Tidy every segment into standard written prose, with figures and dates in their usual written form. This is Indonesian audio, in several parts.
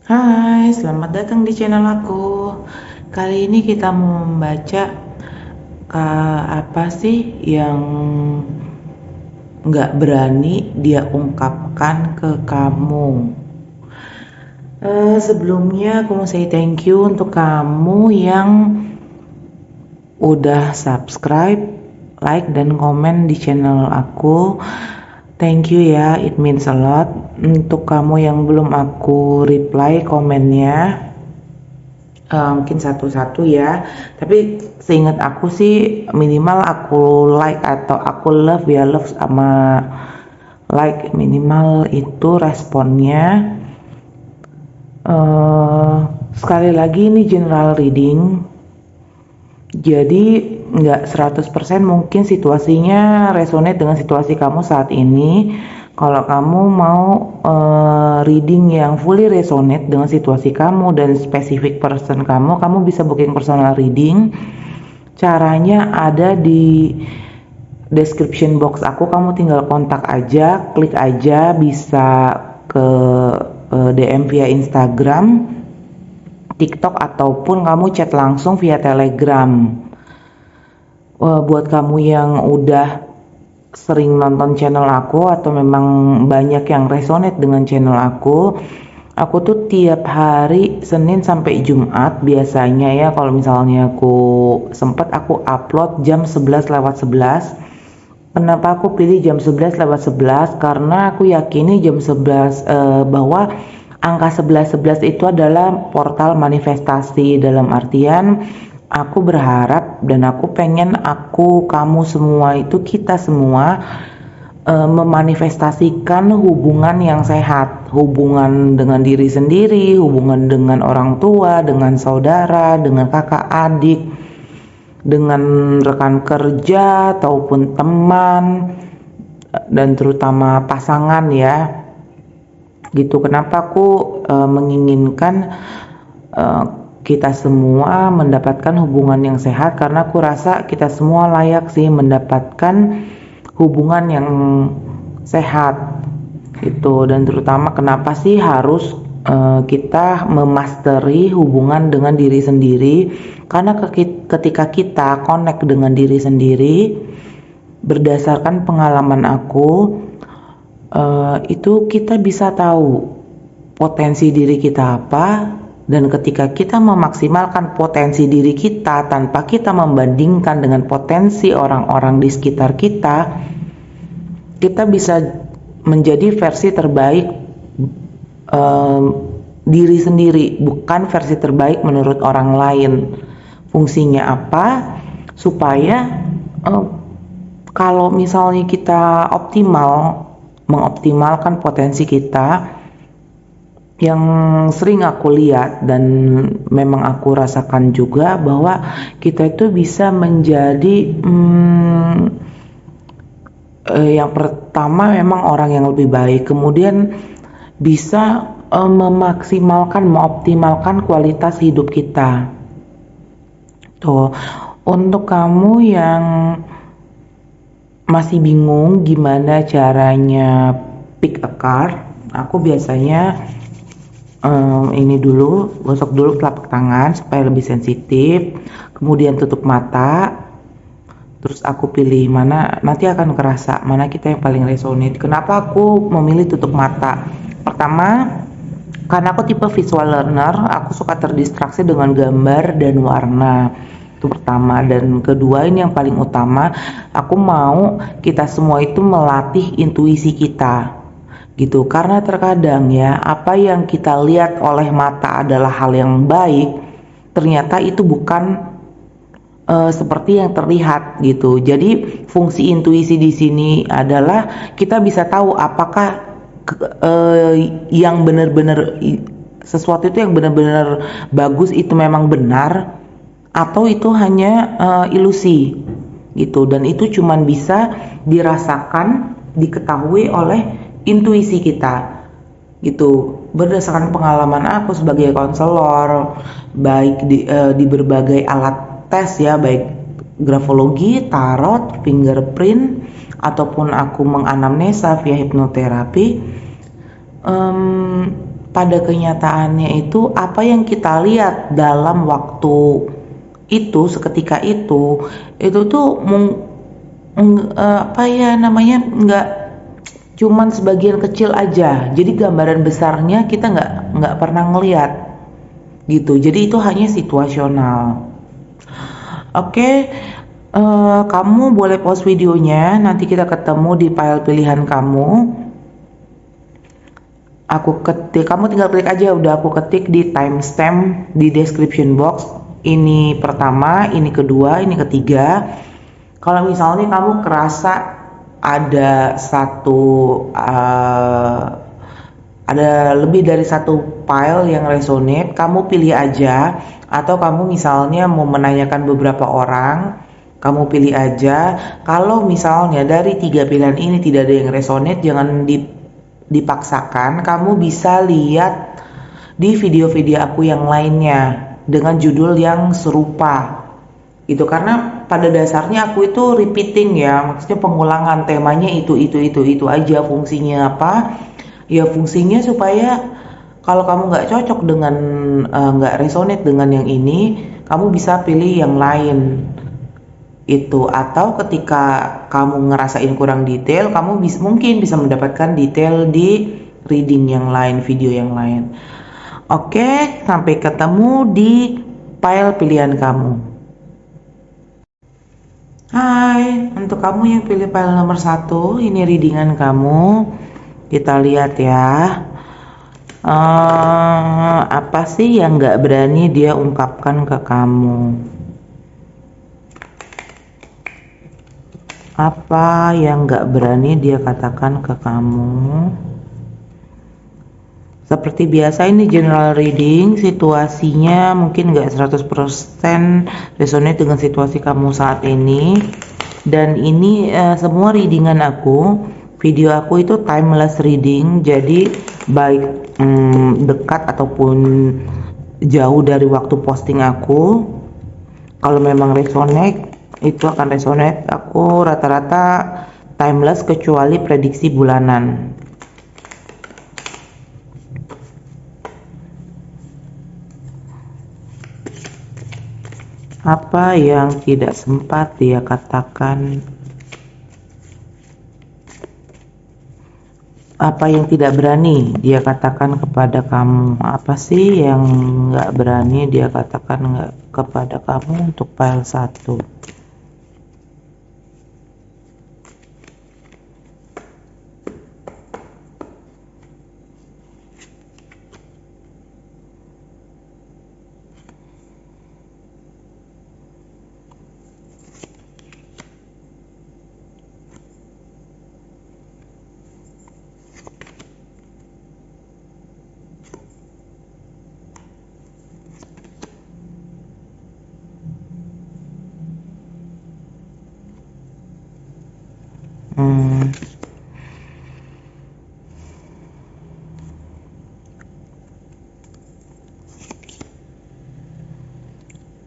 Hai, selamat datang di channel aku. Kali ini kita mau membaca apa sih yang nggak berani dia ungkapkan ke kamu. Sebelumnya aku mau say thank you untuk kamu yang udah subscribe, like, dan komen di channel aku. Thank you ya, it means a lot. Untuk kamu yang belum aku reply komennya, mungkin satu-satu ya, tapi seingat aku sih minimal aku like atau aku love ya, love sama like minimal itu responnya. Sekali lagi ini general reading, jadi nggak 100% mungkin situasinya resonate dengan situasi kamu saat ini. Kalau kamu mau reading yang fully resonate dengan situasi kamu dan spesifik person kamu bisa booking personal reading. Caranya ada di description box aku, kamu tinggal kontak aja, klik aja, bisa ke DM via Instagram, TikTok, ataupun kamu chat langsung via Telegram. Buat kamu yang udah sering nonton channel aku atau memang banyak yang resonate dengan channel aku tuh tiap hari Senin sampai Jumat biasanya ya, kalau misalnya aku sempet aku upload jam 11:11. Kenapa aku pilih jam 11:11? Karena aku yakini jam 11 bahwa angka 11:11 itu adalah portal manifestasi, dalam artian aku berharap dan aku pengen kamu semua itu, kita semua memanifestasikan hubungan yang sehat, hubungan dengan diri sendiri, hubungan dengan orang tua, dengan saudara, dengan kakak adik, dengan rekan kerja ataupun teman, dan terutama pasangan ya gitu. Kenapa aku menginginkan kita semua mendapatkan hubungan yang sehat? Karena aku rasa kita semua layak sih mendapatkan hubungan yang sehat gitu. Dan terutama kenapa sih harus kita memasteri hubungan dengan diri sendiri? Karena ketika kita connect dengan diri sendiri, berdasarkan pengalaman aku, itu kita bisa tahu potensi diri kita apa, dan ketika kita memaksimalkan potensi diri kita tanpa kita membandingkan dengan potensi orang-orang di sekitar kita, kita bisa menjadi versi terbaik diri sendiri, bukan versi terbaik menurut orang lain. Fungsinya apa? Supaya kalau misalnya kita mengoptimalkan potensi kita, yang sering aku lihat dan memang aku rasakan juga bahwa kita itu bisa menjadi yang pertama memang orang yang lebih baik, kemudian bisa mengoptimalkan kualitas hidup kita. Tuh, untuk kamu yang masih bingung gimana caranya pick a card, aku biasanya ini dulu, gosok dulu telapak tangan supaya lebih sensitif, kemudian tutup mata, terus aku pilih mana, nanti akan kerasa mana kita yang paling resonate. Kenapa aku memilih tutup mata? Pertama, karena aku tipe visual learner, aku suka terdistraksi dengan gambar dan warna. Itu pertama. Dan kedua, ini yang paling utama, aku mau kita semua itu melatih intuisi kita gitu. Karena terkadang ya, apa yang kita lihat oleh mata adalah hal yang baik, ternyata itu bukan seperti yang terlihat gitu. Jadi fungsi intuisi di sini adalah kita bisa tahu apakah yang benar-benar sesuatu itu yang benar-benar bagus itu memang benar, atau itu hanya ilusi gitu. Dan itu cuman bisa dirasakan, diketahui oleh intuisi kita gitu. Berdasarkan pengalaman aku sebagai konselor, baik di berbagai alat tes ya, baik grafologi, tarot, fingerprint, ataupun aku menganamnesa via hipnoterapi, pada kenyataannya itu apa yang kita lihat dalam waktu itu seketika itu tuh apa ya namanya, nggak cuman sebagian kecil aja, jadi gambaran besarnya kita nggak pernah ngelihat gitu, jadi itu hanya situasional. Oke, kamu boleh pause videonya, nanti kita ketemu di file pilihan kamu. Aku ketik, kamu tinggal klik aja, udah aku ketik di timestamp di description box. Ini pertama, ini kedua, ini ketiga. Kalau misalnya kamu kerasa ada ada lebih dari satu file yang resonate, kamu pilih aja. Atau kamu misalnya mau menanyakan beberapa orang, kamu pilih aja. Kalau misalnya dari 3 pilihan ini tidak ada yang resonate, jangan dipaksakan. Kamu bisa lihat di video-video aku yang lainnya dengan judul yang serupa gitu, karena pada dasarnya aku itu repeating ya, maksudnya pengulangan temanya itu aja. Fungsinya apa ya? Fungsinya supaya kalau kamu nggak cocok dengan nggak resonate dengan yang ini, kamu bisa pilih yang lain itu. Atau ketika kamu ngerasain kurang detail, kamu mungkin bisa mendapatkan detail di reading yang lain, video yang lain. Oke, sampai ketemu di file pilihan kamu. Hai, untuk kamu yang pilih file nomor 1, ini readingan kamu. Kita lihat ya. Apa sih yang nggak berani dia ungkapkan ke kamu? Apa yang nggak berani dia katakan ke kamu? Seperti biasa, ini general reading, situasinya mungkin nggak 100% resonate dengan situasi kamu saat ini. Dan ini semua readingan aku, video aku itu timeless reading, jadi baik dekat ataupun jauh dari waktu posting aku. Kalau memang resonate, itu akan resonate. Aku rata-rata timeless kecuali prediksi bulanan. Apa yang tidak sempat dia katakan? Apa yang tidak berani dia katakan kepada kamu? Apa sih yang nggak berani dia katakan kepada kamu untuk file 1?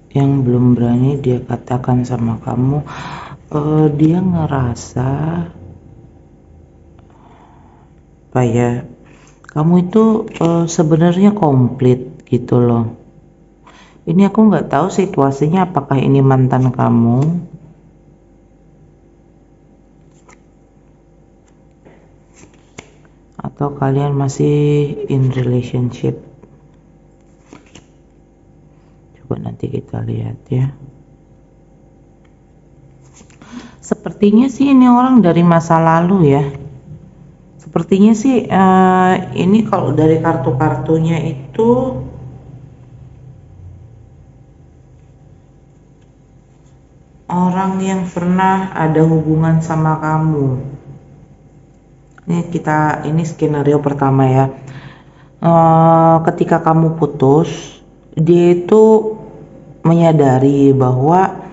Yang belum berani dia katakan sama kamu, dia ngerasa apa ya, kamu itu sebenarnya komplit gitu loh. Ini aku nggak tahu situasinya, apakah ini mantan kamu atau kalian masih in relationship. Coba nanti kita lihat ya. Sepertinya sih ini orang dari masa lalu ya. Sepertinya sih ini kalau dari kartu-kartunya itu orang yang pernah ada hubungan sama kamu. Ini skenario pertama ya. Ketika kamu putus, dia itu menyadari bahwa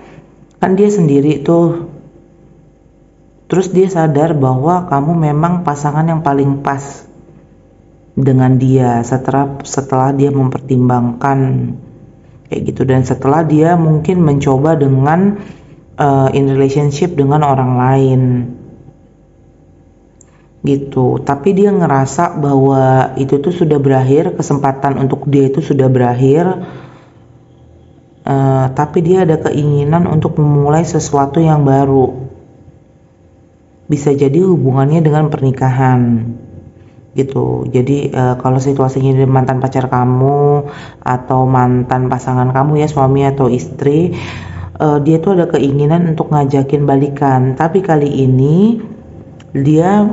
kan dia sendiri tuh, terus dia sadar bahwa kamu memang pasangan yang paling pas dengan dia setelah dia mempertimbangkan kayak gitu, dan setelah dia mungkin mencoba dengan in relationship dengan orang lain. gitu. Tapi dia ngerasa bahwa itu tuh sudah berakhir, kesempatan untuk dia itu sudah berakhir. Tapi dia ada keinginan untuk memulai sesuatu yang baru. Bisa jadi hubungannya dengan pernikahan gitu. Jadi kalau situasinya dia mantan pacar kamu atau mantan pasangan kamu ya, suami atau istri, dia tuh ada keinginan untuk ngajakin balikan. Tapi kali ini dia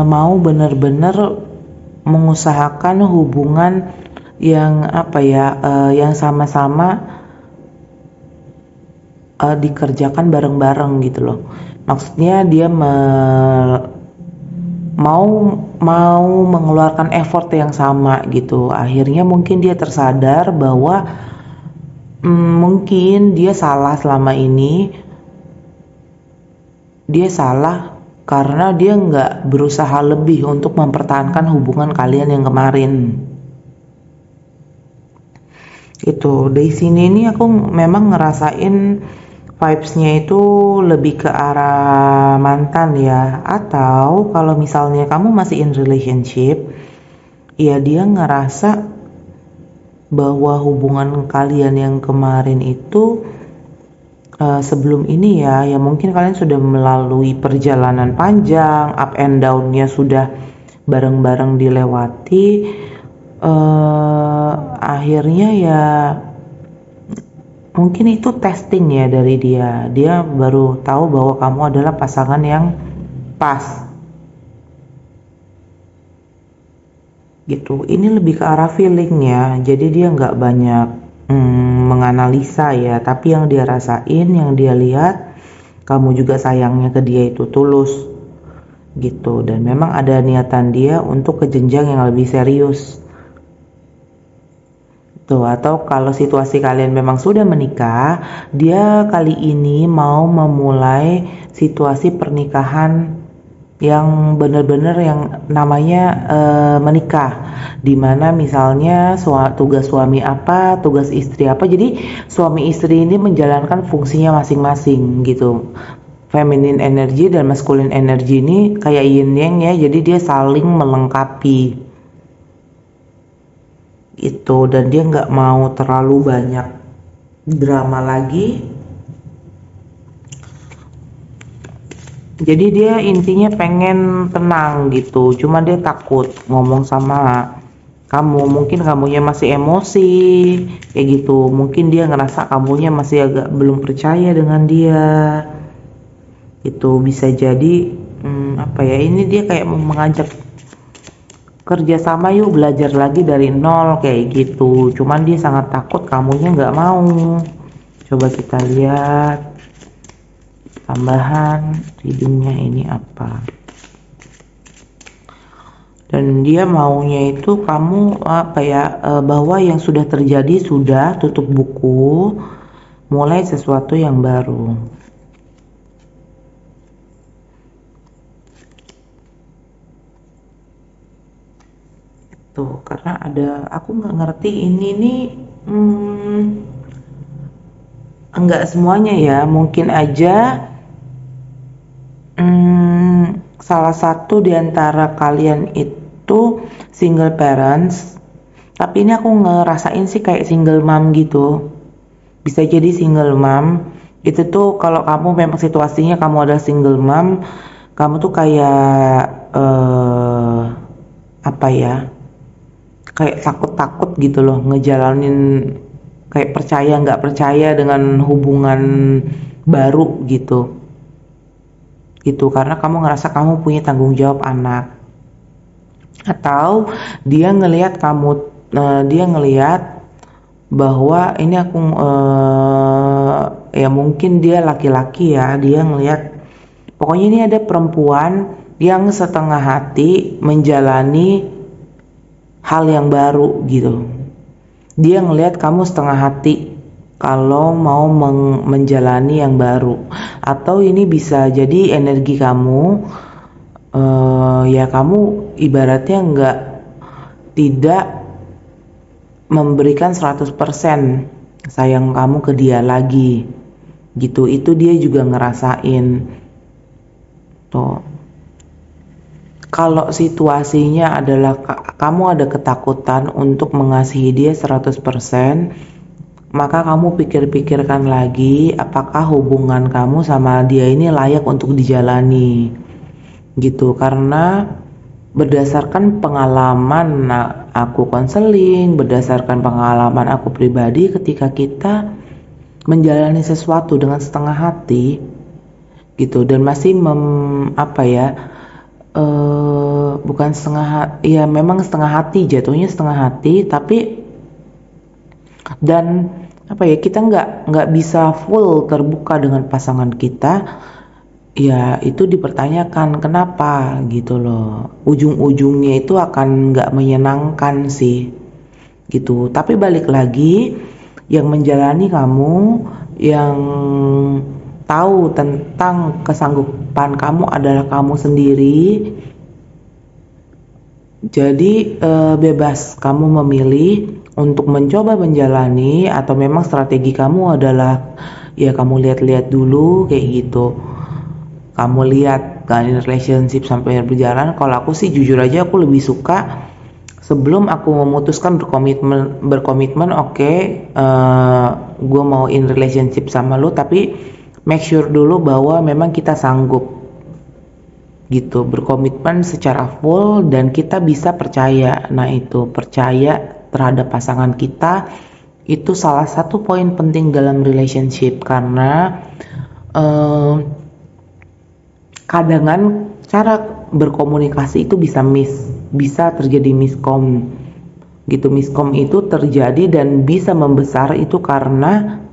mau benar-benar mengusahakan hubungan yang apa ya, yang sama-sama dikerjakan bareng-bareng gitu loh. Maksudnya dia mau mengeluarkan effort yang sama gitu. Akhirnya mungkin dia tersadar bahwa mungkin dia salah selama ini. Dia salah karena dia nggak berusaha lebih untuk mempertahankan hubungan kalian yang kemarin. Itu dari sini nih aku memang ngerasain vibes-nya itu lebih ke arah mantan ya. Atau kalau misalnya kamu masih in relationship, ya dia ngerasa bahwa hubungan kalian yang kemarin itu sebelum ini ya mungkin kalian sudah melalui perjalanan panjang, up and down-nya sudah bareng-bareng dilewati. Akhirnya ya mungkin itu testing ya dari dia baru tahu bahwa kamu adalah pasangan yang pas gitu. Ini lebih ke arah feeling ya, jadi dia nggak banyak menganalisa ya, tapi yang dia rasain, yang dia lihat, kamu juga sayangnya ke dia itu tulus gitu, dan memang ada niatan dia untuk ke jenjang yang lebih serius tuh. Atau kalau situasi kalian memang sudah menikah, dia kali ini mau memulai situasi pernikahan yang benar-benar yang namanya menikah, dimana misalnya tugas suami apa, tugas istri apa, jadi suami istri ini menjalankan fungsinya masing-masing gitu. Feminine energy dan masculine energy ini kayak yin yang ya, jadi dia saling melengkapi itu, dan dia nggak mau terlalu banyak drama lagi. Jadi dia intinya pengen tenang gitu, cuma dia takut ngomong sama kamu, mungkin kamunya masih emosi kayak gitu, mungkin dia ngerasa kamunya masih agak belum percaya dengan dia. Itu bisa jadi apa ya, ini dia kayak mau mengajak kerjasama, yuk belajar lagi dari nol kayak gitu, cuman dia sangat takut kamunya nggak mau. Coba kita lihat tambahan readingnya ini apa, dan dia maunya itu kamu apa ya, bahwa yang sudah terjadi sudah, tutup buku, mulai sesuatu yang baru. Tuh, karena ada, aku nggak ngerti ini nih, enggak semuanya ya, mungkin aja salah satu di antara kalian itu single parents, tapi ini aku ngerasain sih kayak single mom gitu. Bisa jadi single mom itu tuh kalau kamu memang situasinya kamu adalah single mom, kamu tuh kayak apa ya, kayak takut-takut gitu loh ngejalanin, kayak percaya nggak percaya dengan hubungan baru gitu karena kamu ngerasa kamu punya tanggung jawab anak. Atau dia ngelihat kamu, dia ngelihat bahwa ini aku ya mungkin dia laki-laki ya, dia ngelihat pokoknya ini ada perempuan yang setengah hati menjalani hal yang baru gitu. Dia ngelihat kamu setengah hati kalau mau menjalani yang baru. Atau ini bisa jadi energi kamu, ya kamu ibaratnya tidak memberikan 100% sayang kamu ke dia lagi gitu. Itu dia juga ngerasain tuh. kalau situasinya adalah kamu ada ketakutan untuk mengasihi dia 100%, maka kamu pikir-pikirkan lagi apakah hubungan kamu sama dia ini layak untuk dijalani gitu. Karena berdasarkan pengalaman aku konseling, berdasarkan pengalaman aku pribadi, ketika kita menjalani sesuatu dengan setengah hati gitu dan masih bukan ya memang setengah hati, jatuhnya setengah hati, tapi dan kita nggak bisa full terbuka dengan pasangan kita, ya itu dipertanyakan kenapa gitu loh. Ujung-ujungnya itu akan nggak menyenangkan sih gitu. Tapi balik lagi, yang menjalani kamu, yang tahu tentang kesanggupan kamu adalah kamu sendiri. Jadi bebas kamu memilih untuk mencoba menjalani, atau memang strategi kamu adalah ya kamu lihat-lihat dulu kayak gitu. Kamu lihat kan relationship sampai berjalan. Kalau aku sih jujur aja aku lebih suka sebelum aku memutuskan berkomitmen oke, gue mau in relationship sama lu, tapi make sure dulu bahwa memang kita sanggup gitu berkomitmen secara full dan kita bisa percaya. Nah itu percaya terhadap pasangan kita itu salah satu poin penting dalam relationship, karena kadang cara berkomunikasi itu bisa terjadi miskom gitu. Miskom itu terjadi dan bisa membesar itu karena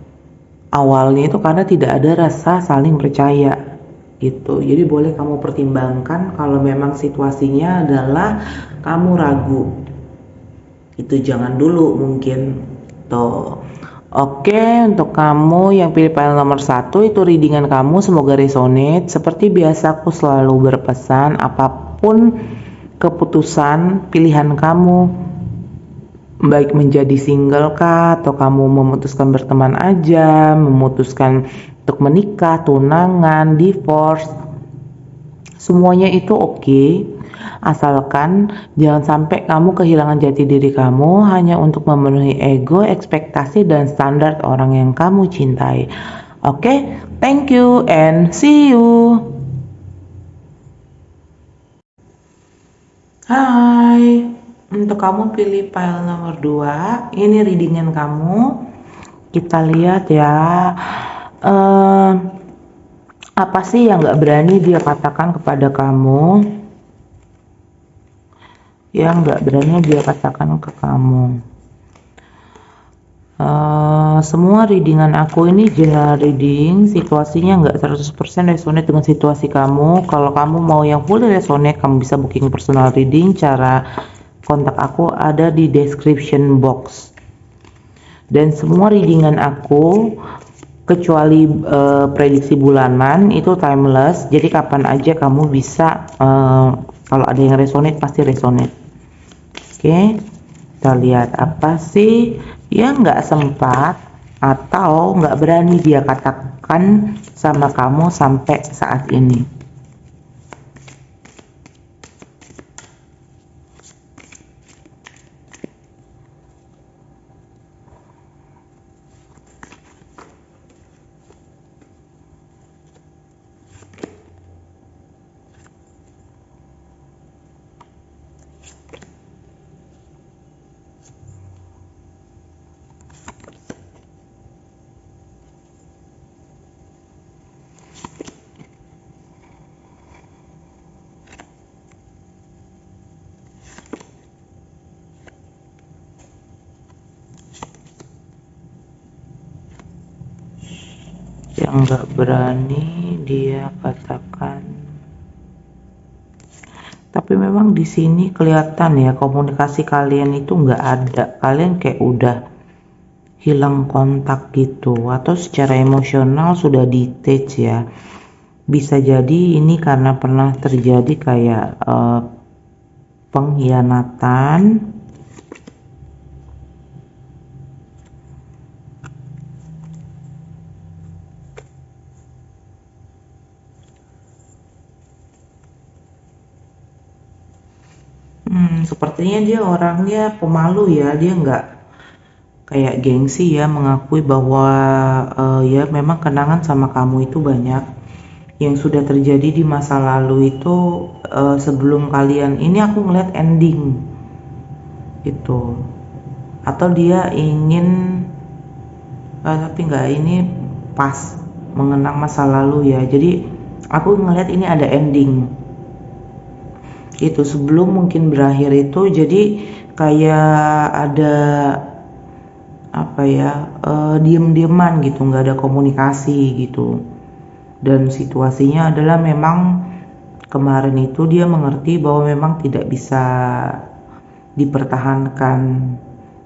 awalnya itu karena tidak ada rasa saling percaya gitu. Jadi boleh kamu pertimbangkan kalau memang situasinya adalah kamu ragu, itu jangan dulu mungkin tuh. Oke, untuk kamu yang pilih panel nomor 1, itu readingan kamu, semoga resonate. Seperti biasa aku selalu berpesan, apapun keputusan pilihan kamu, baik menjadi single kah, atau kamu memutuskan berteman aja, memutuskan untuk menikah, tunangan, divorce, semuanya itu oke. Asalkan jangan sampai kamu kehilangan jati diri kamu hanya untuk memenuhi ego, ekspektasi, dan standar orang yang kamu cintai. Oke, thank you and see you. Hai, untuk kamu pilih file nomor 2, ini readingan kamu. Kita lihat ya, apa sih yang gak berani dia katakan kepada kamu, yang gak berani dia katakan ke kamu. Semua readingan aku ini general reading, situasinya nggak 100% resonate dengan situasi kamu. Kalau kamu mau yang fully resonate, kamu bisa booking personal reading. Cara kontak aku ada di description box. Dan semua readingan aku kecuali prediksi bulanan itu timeless, jadi kapan aja kamu bisa, kalau ada yang resonate pasti resonate. Oke, kita lihat apa sih yang nggak sempat atau nggak berani dia katakan sama kamu sampai saat ini. Yang nggak berani dia katakan, tapi memang di sini kelihatan ya komunikasi kalian itu nggak ada, kalian kayak udah hilang kontak gitu, atau secara emosional sudah detach ya. Bisa jadi ini karena pernah terjadi kayak pengkhianatan. Sepertinya dia orangnya pemalu ya, dia nggak kayak gengsi ya mengakui bahwa ya memang kenangan sama kamu itu banyak yang sudah terjadi di masa lalu itu. Sebelum kalian ini aku ngeliat ending gitu, atau dia ingin tapi nggak, ini pas mengenang masa lalu ya, jadi aku ngeliat ini ada ending itu sebelum mungkin berakhir itu. Jadi kayak ada apa ya, diem-dieman gitu, nggak ada komunikasi gitu. Dan situasinya adalah memang kemarin itu dia mengerti bahwa memang tidak bisa dipertahankan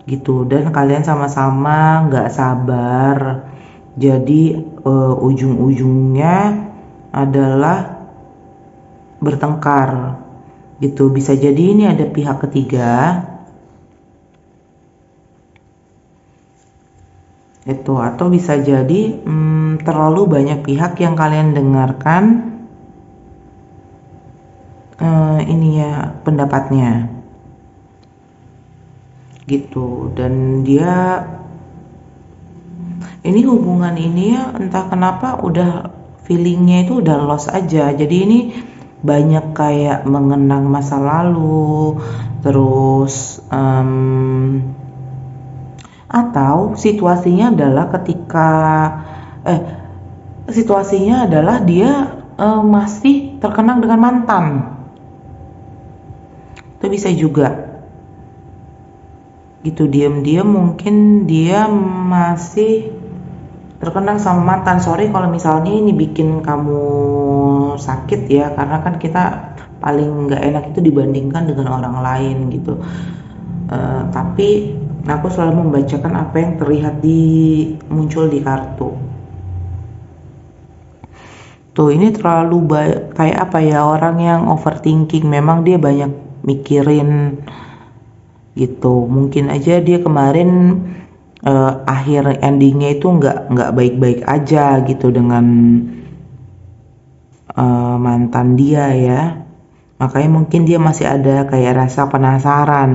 gitu, dan kalian sama-sama nggak sabar. Jadi ujung-ujungnya adalah bertengkar gitu. Bisa jadi ini ada pihak ketiga itu, atau bisa jadi terlalu banyak pihak yang kalian dengarkan ini ya pendapatnya gitu. Dan dia ini hubungan ini ya entah kenapa udah feelingnya itu udah lost aja. Jadi ini banyak kayak mengenang masa lalu, terus atau situasinya adalah ketika situasinya adalah dia masih terkenang dengan mantan. Itu bisa juga gitu, diam-diam mungkin dia masih terkenang sama mantan. Sorry kalau misalnya ini bikin kamu sakit ya, karena kan kita paling nggak enak itu dibandingkan dengan orang lain gitu. Tapi aku selalu membacakan apa yang terlihat muncul di kartu. Tuh ini terlalu kayak apa ya, orang yang overthinking. Memang dia banyak mikirin gitu. Mungkin aja dia kemarin akhir endingnya itu nggak baik-baik aja gitu dengan mantan dia ya. Makanya mungkin dia masih ada kayak rasa penasaran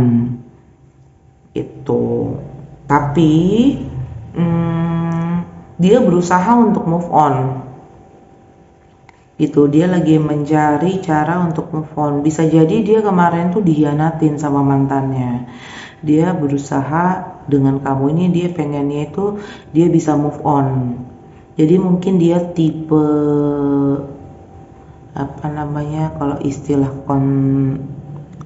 gitu. Tapi dia berusaha untuk move on gitu. Dia lagi mencari cara untuk move on. Bisa jadi dia kemarin tuh dikhianatin sama mantannya. Dia berusaha dengan kamu ini, dia pengennya itu dia bisa move on. Jadi mungkin dia tipe apa namanya, kalau istilah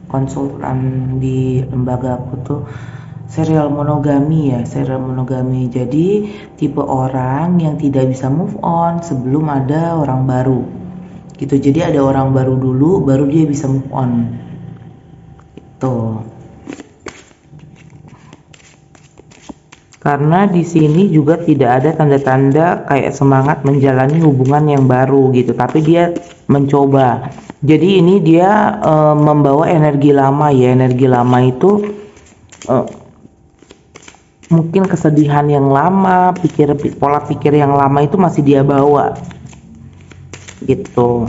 konsultan di lembaga aku tuh serial monogami ya, serial monogami. Jadi tipe orang yang tidak bisa move on sebelum ada orang baru gitu. Jadi ada orang baru dulu baru dia bisa move on gitu. Karena di sini juga tidak ada tanda-tanda kayak semangat menjalani hubungan yang baru gitu, tapi dia mencoba. Jadi ini dia membawa energi lama ya. Energi lama itu mungkin kesedihan yang lama, pola pikir yang lama itu masih dia bawa gitu.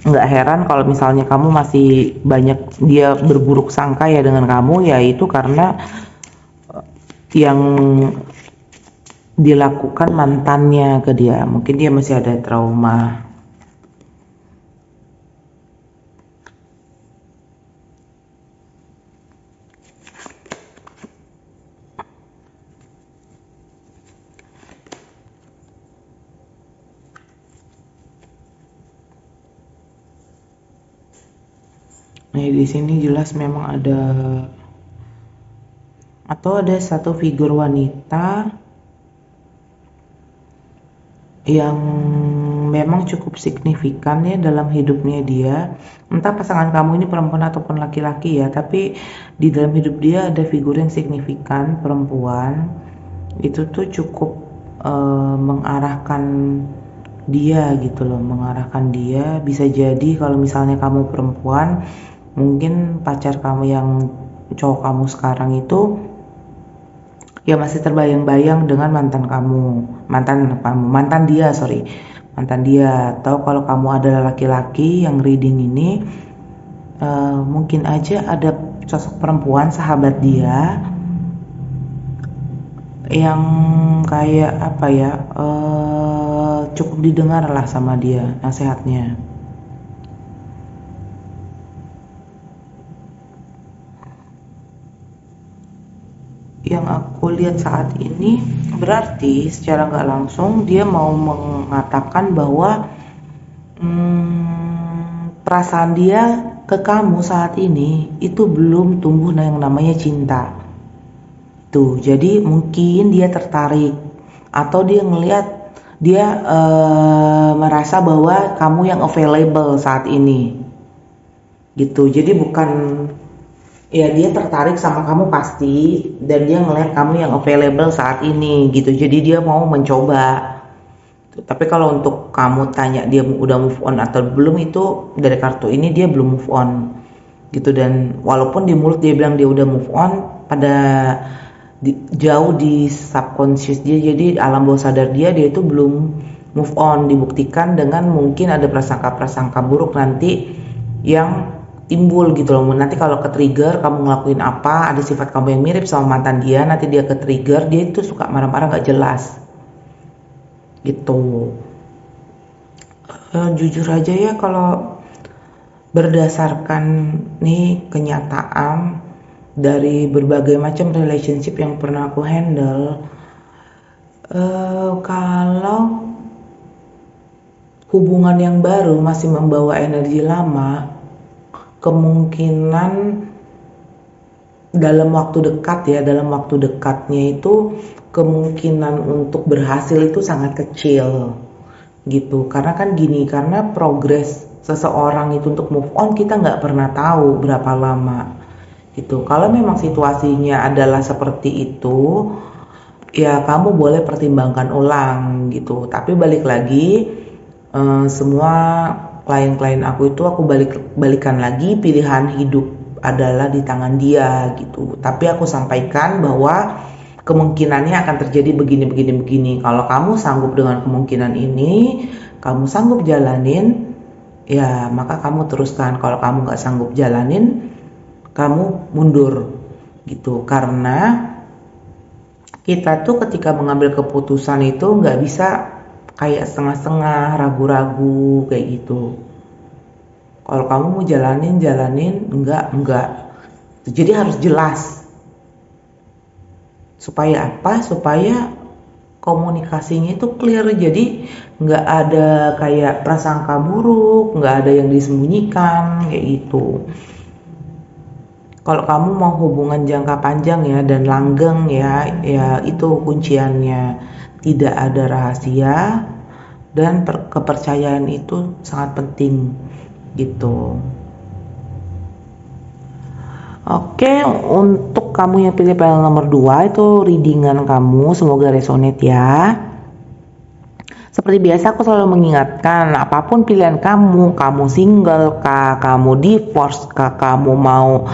Nggak heran kalau misalnya kamu masih banyak dia berburuk sangka ya dengan kamu, ya itu karena yang dilakukan mantannya ke dia. Mungkin dia masih ada trauma. Nah, di sini jelas memang ada, atau ada satu figur wanita yang memang cukup signifikan ya dalam hidupnya dia. Entah pasangan kamu ini perempuan ataupun laki-laki ya, tapi di dalam hidup dia ada figur yang signifikan, perempuan. Itu tuh cukup mengarahkan dia gitu loh, mengarahkan dia. Bisa jadi kalau misalnya kamu perempuan, mungkin pacar kamu yang cowok kamu sekarang itu ya masih terbayang-bayang dengan mantan dia. Atau kalau kamu adalah laki-laki yang reading ini, Mungkin aja ada sosok perempuan sahabat dia yang kayak apa ya, cukup didengar lah sama dia nasihatnya. Yang aku lihat saat ini berarti secara nggak langsung dia mau mengatakan bahwa perasaan dia ke kamu saat ini itu belum tumbuh yang namanya cinta. Tuh, jadi mungkin dia tertarik atau dia ngelihat dia merasa bahwa kamu yang available saat ini. Gitu. Jadi bukan ya dia tertarik sama kamu pasti dan dia ngelihat kamu yang available saat ini gitu. Jadi dia mau mencoba. Tapi kalau untuk kamu tanya dia udah move on atau belum, itu dari kartu ini dia belum move on gitu. Dan walaupun di mulut dia bilang dia udah move on, pada jauh di subconscious dia, jadi alam bawah sadar dia itu belum move on. Dibuktikan dengan mungkin ada prasangka-prasangka buruk nanti yang timbul gitu loh. Nanti kalau ke trigger kamu ngelakuin apa, ada sifat kamu yang mirip sama mantan dia, nanti dia ke trigger, dia itu suka marah-marah gak jelas gitu. Jujur aja ya, kalau berdasarkan nih kenyataan dari berbagai macam relationship yang pernah aku handle, kalau hubungan yang baru masih membawa energi lama, kemungkinan dalam waktu dekatnya itu kemungkinan untuk berhasil itu sangat kecil gitu. Karena kan gini, karena progres seseorang itu untuk move on kita nggak pernah tahu berapa lama gitu. Kalau memang situasinya adalah seperti itu, ya kamu boleh pertimbangkan ulang gitu. Tapi balik lagi, semua klien-klien aku itu aku balikan lagi, pilihan hidup adalah di tangan dia gitu. Tapi aku sampaikan bahwa kemungkinannya akan terjadi begini. Kalau kamu sanggup dengan kemungkinan ini, kamu sanggup jalanin, ya maka kamu teruskan. Kalau kamu nggak sanggup jalanin, kamu mundur gitu. Karena kita tuh ketika mengambil keputusan itu nggak bisa kayak setengah-setengah, ragu-ragu kayak gitu. Kalau kamu mau jalanin, enggak. Jadi harus jelas. Supaya apa? Supaya komunikasinya itu clear. Jadi nggak ada kayak prasangka buruk, nggak ada yang disembunyikan kayak gitu. Kalau kamu mau hubungan jangka panjang ya dan langgeng ya itu kunciannya. Tidak ada rahasia dan kepercayaan itu sangat penting gitu. Oke, untuk kamu yang pilih panel nomor 2 itu readingan kamu, semoga resonate ya. Seperti biasa aku selalu mengingatkan, apapun pilihan kamu single kah, kamu divorce kah, kamu mau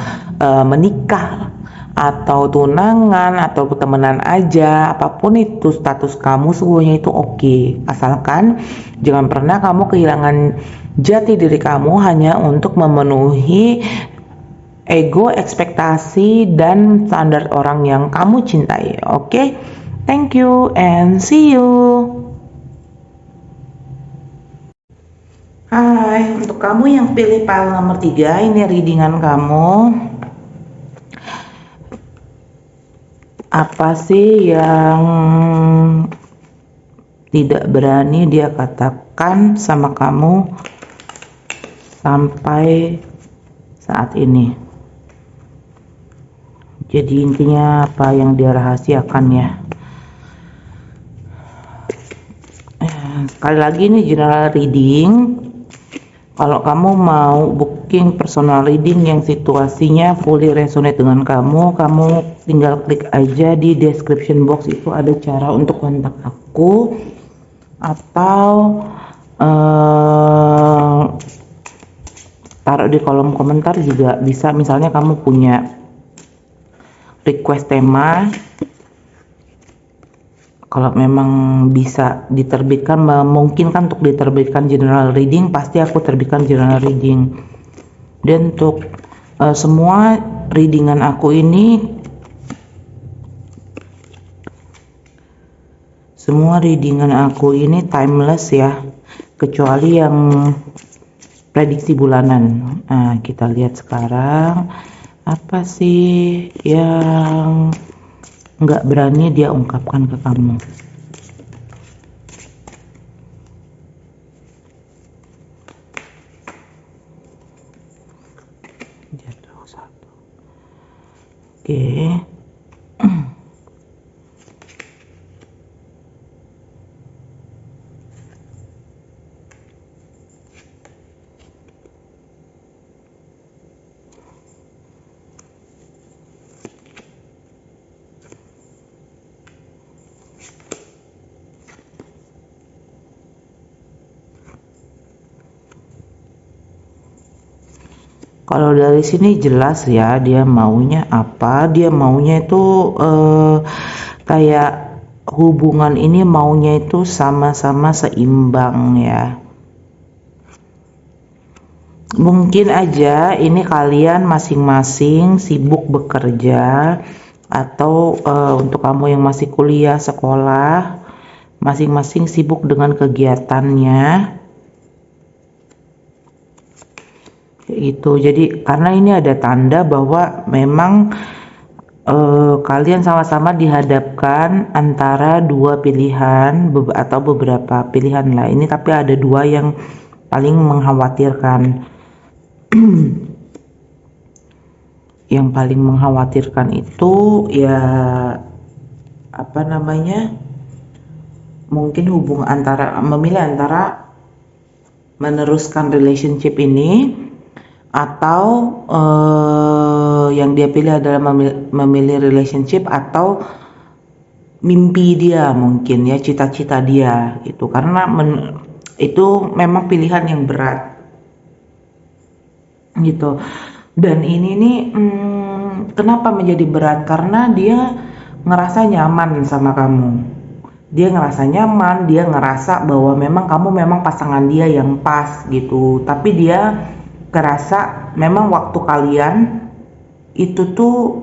menikah atau tunangan atau temenan aja, apapun itu status kamu semuanya itu oke. Asalkan jangan pernah kamu kehilangan jati diri kamu hanya untuk memenuhi ego, ekspektasi, dan standar orang yang kamu cintai. Oke? Thank you and see you. Hai, untuk kamu yang pilih pile nomor 3, ini readingan kamu. Apa sih yang tidak berani dia katakan sama kamu sampai saat ini? Jadi intinya apa yang dia rahasiakan ya. Sekali lagi ini general reading. Kalau kamu mau booking personal reading yang situasinya fully resonate dengan kamu tinggal klik aja di description box, itu ada cara untuk kontak aku atau taruh di kolom komentar juga bisa. Misalnya kamu punya request tema, kalau memang bisa diterbitkan, memungkinkan untuk diterbitkan general reading, pasti aku terbitkan general reading Dan untuk semua readingan aku ini, timeless ya, kecuali yang prediksi bulanan. Nah, kita lihat sekarang apa sih yang nggak berani dia ungkapkan ke kamu. Jatuh satu. Oke. Kalau dari sini jelas ya dia maunya apa. Dia maunya itu kayak hubungan ini maunya itu sama-sama seimbang ya. Mungkin aja ini kalian masing-masing sibuk bekerja, atau untuk kamu yang masih kuliah sekolah, masing-masing sibuk dengan kegiatannya. Itu jadi karena ini ada tanda bahwa memang kalian sama-sama dihadapkan antara dua pilihan atau beberapa pilihan lah ini, tapi ada dua yang paling mengkhawatirkan. Yang paling mengkhawatirkan itu ya apa namanya, mungkin memilih antara meneruskan relationship ini, atau yang dia pilih adalah memilih relationship atau mimpi dia, mungkin ya cita-cita dia itu, karena itu memang pilihan yang berat gitu. Dan ini nih kenapa menjadi berat, karena dia ngerasa nyaman sama kamu. Dia ngerasa nyaman, dia ngerasa bahwa memang kamu memang pasangan dia yang pas gitu. Tapi dia kerasa memang waktu kalian itu tuh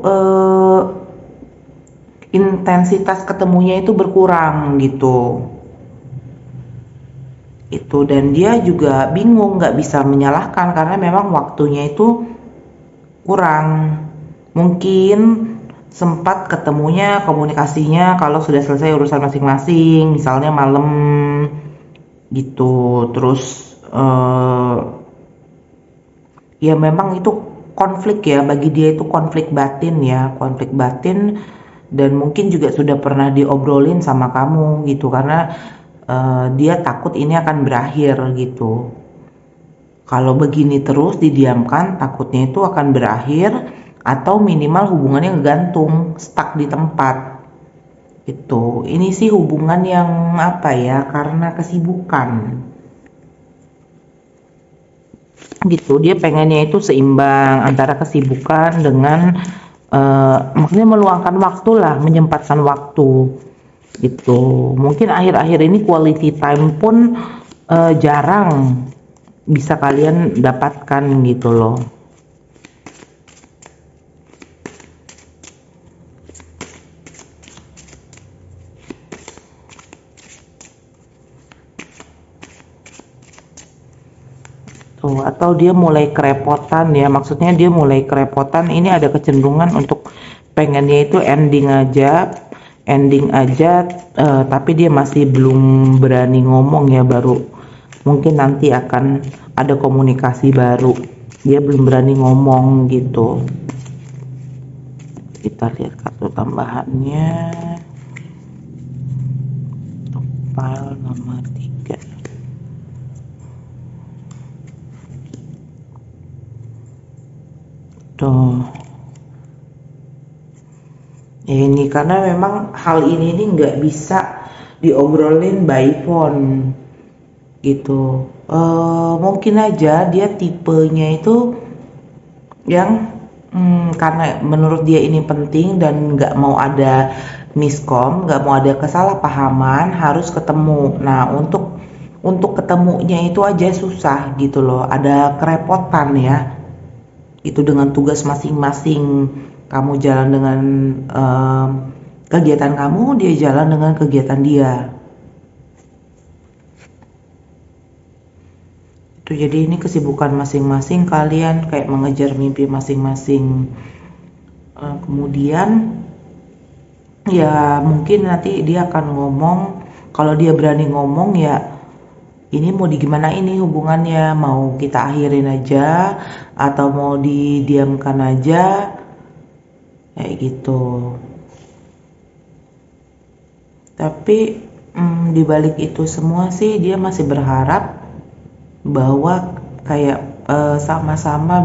intensitas ketemunya itu berkurang gitu. Itu, dan dia juga bingung, nggak bisa menyalahkan karena memang waktunya itu kurang. Mungkin sempat ketemunya, komunikasinya kalau sudah selesai urusan masing-masing, misalnya malam gitu. Terus ya memang itu konflik ya, bagi dia itu konflik batin ya, konflik batin. Dan mungkin juga sudah pernah diobrolin sama kamu gitu, karena dia takut ini akan berakhir gitu. Kalau begini terus didiamkan, takutnya itu akan berakhir, atau minimal hubungannya ngegantung, stuck di tempat. Itu. Ini sih hubungan yang apa ya, karena kesibukan. Gitu, dia pengennya itu seimbang antara kesibukan dengan maksudnya meluangkan waktu lah, menyempatkan waktu gitu. Mungkin akhir-akhir ini quality time pun jarang bisa kalian dapatkan gitu loh. Tuh, atau dia mulai kerepotan ya, maksudnya dia mulai kerepotan. Ini ada kecenderungan untuk pengennya itu ending aja, tapi dia masih belum berani ngomong ya, baru mungkin nanti akan ada komunikasi baru, dia belum berani ngomong gitu. Kita lihat kartu tambahannya, file nomor 3. Tuh ini karena memang hal ini nggak bisa diobrolin by phone gitu. Mungkin aja dia tipenya itu yang karena menurut dia ini penting dan nggak mau ada miskom, nggak mau ada kesalahpahaman, harus ketemu. Nah, untuk ketemunya itu aja susah gitu loh, ada kerepotan ya. itu dengan tugas masing-masing. Kamu jalan dengan kegiatan kamu, dia jalan dengan kegiatan dia. Itu jadi ini kesibukan masing-masing kalian, kayak mengejar mimpi masing-masing. Kemudian ya mungkin nanti dia akan ngomong, kalau dia berani ngomong ya ini mau digimana ini hubungannya, mau kita akhirin aja atau mau didiamkan aja, kayak gitu. Tapi di balik itu semua sih dia masih berharap bahwa kayak sama-sama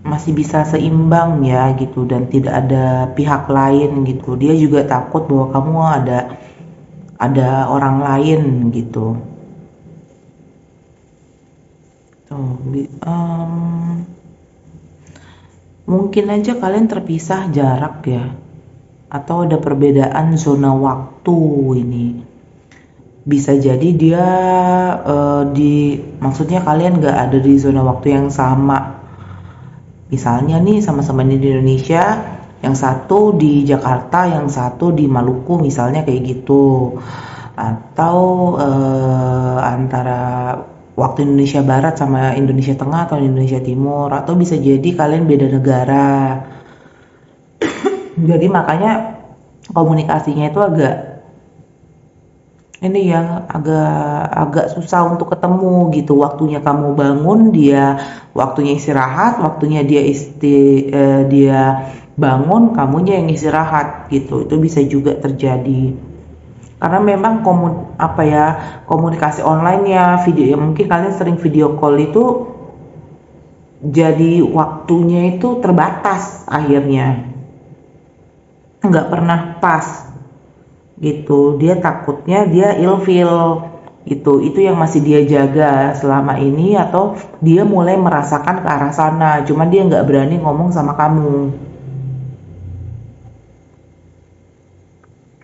masih bisa seimbang ya gitu, dan tidak ada pihak lain gitu. Dia juga takut bahwa kamu ada orang lain gitu. Tuh, mungkin aja kalian terpisah jarak ya, atau ada perbedaan zona waktu ini. Bisa jadi dia maksudnya kalian nggak ada di zona waktu yang sama. Misalnya nih sama-sama di Indonesia, yang satu di Jakarta, yang satu di Maluku misalnya kayak gitu. Atau antara waktu Indonesia Barat sama Indonesia Tengah atau Indonesia Timur, atau bisa jadi kalian beda negara. Jadi makanya komunikasinya itu agak susah untuk ketemu gitu. Waktunya kamu bangun, dia waktunya istirahat, waktunya dia bangun, kamunya yang istirahat gitu. Itu bisa juga terjadi. Karena memang komunikasi online ya, video ya, mungkin kalian sering video call itu jadi waktunya itu terbatas, akhirnya nggak pernah pas gitu. Dia takutnya dia ilfeel gitu. Itu yang masih dia jaga selama ini, atau dia mulai merasakan ke arah sana, cuman dia nggak berani ngomong sama kamu.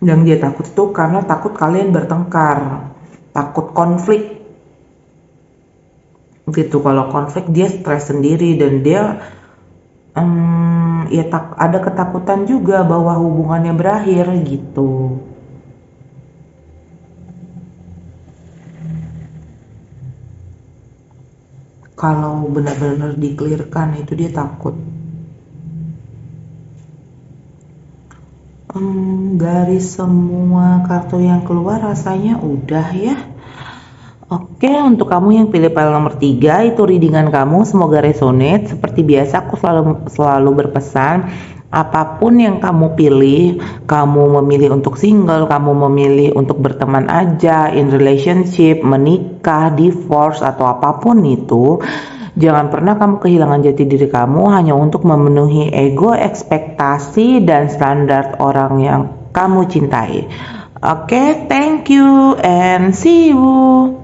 Yang dia takut itu karena takut kalian bertengkar, takut konflik gitu. Kalau konflik dia stres sendiri, dan dia ya ada ketakutan juga bahwa hubungannya berakhir gitu. Kalau benar-benar di-clearkan itu dia takut. Dari semua kartu yang keluar rasanya udah ya. Oke, untuk kamu yang pilih file nomor 3, itu readingan kamu, semoga resonate. Seperti biasa aku selalu berpesan, apapun yang kamu pilih, kamu memilih untuk single, kamu memilih untuk berteman aja, in relationship, menikah, divorce, atau apapun itu, jangan pernah kamu kehilangan jati diri kamu hanya untuk memenuhi ego, ekspektasi, dan standar orang yang kamu cintai. Oke, thank you and see you.